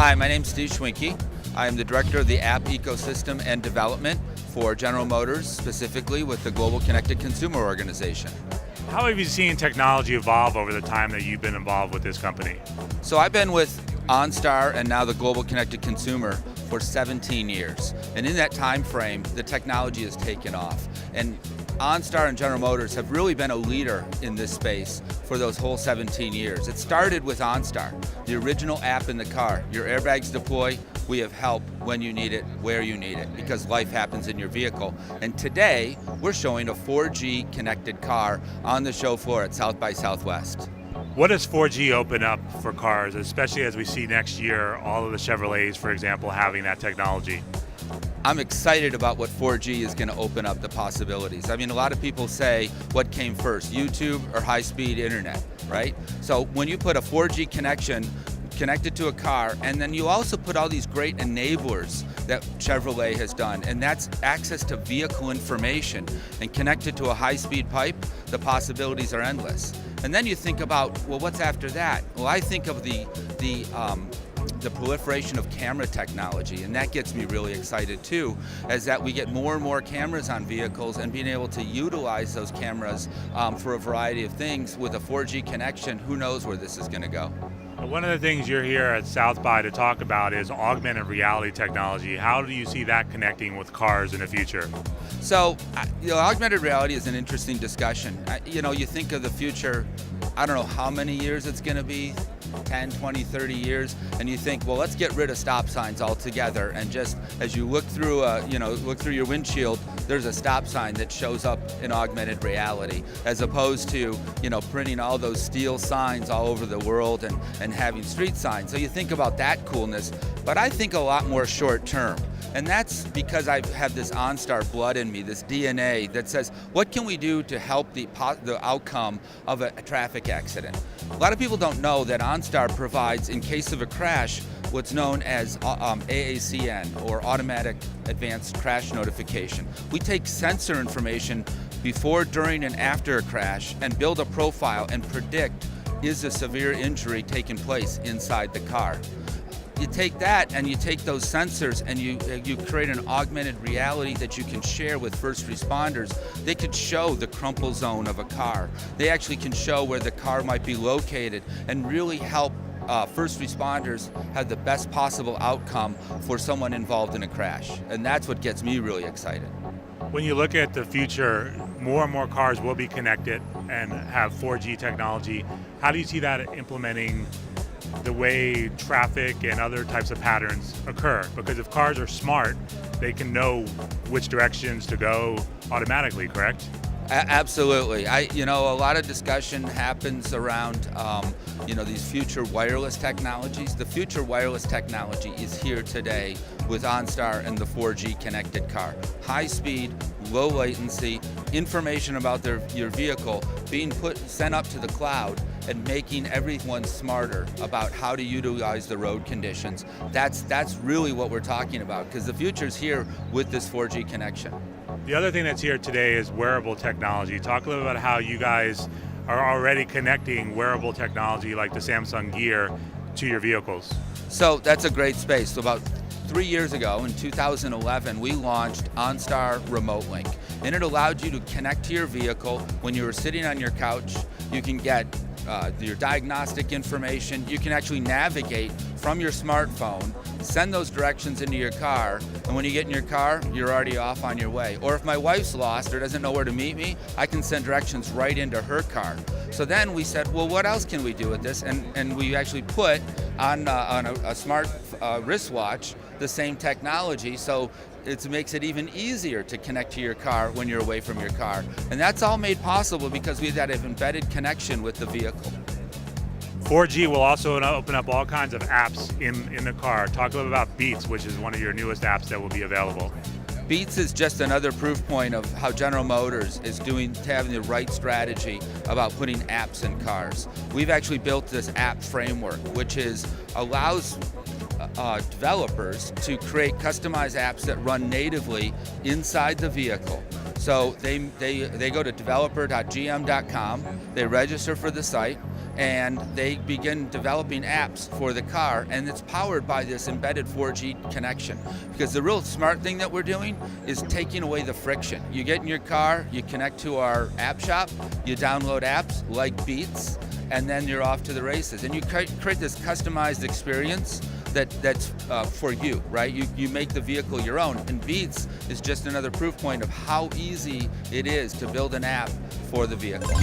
Hi, my name's Steve Schwinke. I am the Director of the App Ecosystem and Development for General Motors, specifically with the Global Connected Consumer Organization. How have you seen technology evolve over the time that you've been involved with this company? So I've been with Onstar and now the Global Connected Consumer for 17 years. And in that time frame, the technology has taken off. And Onstar and General Motors have really been a leader in this space for those whole 17 years. It started with Onstar, the original app in the car. Your airbags deploy, we have help when you need it, where you need it, because life happens in your vehicle. And today, we're showing a 4G connected car on the show floor at South by Southwest. What does 4G open up for cars, especially as we see next year all of the Chevrolets, for example, having that technology? I'm excited about what 4G is going to open up the possibilities. I mean, a lot of people say, what came first, YouTube or high-speed internet, right? So when you put a 4G connection connected to a car, and then you also put all these great enablers that Chevrolet has done, and that's access to vehicle information and connected to a high-speed pipe, the possibilities are endless. And then you think about, well, what's after that? Well, I think of the proliferation of camera technology, and that gets me really excited too, as that we get more and more cameras on vehicles and being able to utilize those cameras for a variety of things with a 4G connection. Who knows where this is going to go? One of the things you're here at South by to talk about is augmented reality technology. How do you see that connecting with cars in the future? So, augmented reality is an interesting discussion. You think of the future, I don't know how many years it's going to be, 10, 20, 30 years, and you think, well, let's get rid of stop signs altogether, and just as you look through your windshield, there's a stop sign that shows up in augmented reality, as opposed to printing all those steel signs all over the world and having street signs. So you think about that coolness, but I think a lot more short term. And that's because I have this OnStar blood in me, this DNA that says, what can we do to help the outcome of a traffic accident? A lot of people don't know that OnStar provides, in case of a crash, what's known as AACN, or Automatic Advanced Crash Notification. We take sensor information before, during, and after a crash and build a profile and predict, is a severe injury taking place inside the car? You take that and you take those sensors and you create an augmented reality that you can share with first responders. They could show the crumple zone of a car. They actually can show where the car might be located and really help first responders have the best possible outcome for someone involved in a crash. And that's what gets me really excited. When you look at the future, more and more cars will be connected and have 4G technology. How do you see that implementing the way traffic and other types of patterns occur? Because if cars are smart, they can know which directions to go automatically, correct? Absolutely. A lot of discussion happens around these future wireless technologies. The future wireless technology is here today with OnStar and the 4G connected car. High speed, low latency, information about your vehicle being sent up to the cloud and making everyone smarter about how to utilize the road conditions. That's really what we're talking about, because the future's here with this 4G connection. The other thing that's here today is wearable technology. Talk a little about how you guys are already connecting wearable technology like the Samsung Gear to your vehicles. So that's a great space. So about 3 years ago, in 2011, we launched Onstar Remotelink, and it allowed you to connect to your vehicle when you were sitting on your couch. You can get your diagnostic information. You can actually navigate from your smartphone, send those directions into your car, and when you get in your car, you're already off on your way. Or if my wife's lost or doesn't know where to meet me, I can send directions right into her car. So then we said, well, what else can we do with this? And we actually put on a smart wristwatch the same technology, so it makes it even easier to connect to your car when you're away from your car. And that's all made possible because we've got an embedded connection with the vehicle. 4G will also open up all kinds of apps in the car. Talk a little about Beats, which is one of your newest apps that will be available. Beats is just another proof point of how General Motors is having the right strategy about putting apps in cars. We've actually built this app framework, which allows developers to create customized apps that run natively inside the vehicle. So they go to developer.gm.com, they register for the site, and they begin developing apps for the car, and it's powered by this embedded 4G connection. Because the real smart thing that we're doing is taking away the friction. You get in your car, you connect to our app shop, you download apps like Beats, and then you're off to the races. And you create this customized experience that's for you, right? You make the vehicle your own. And Beats is just another proof point of how easy it is to build an app for the vehicle.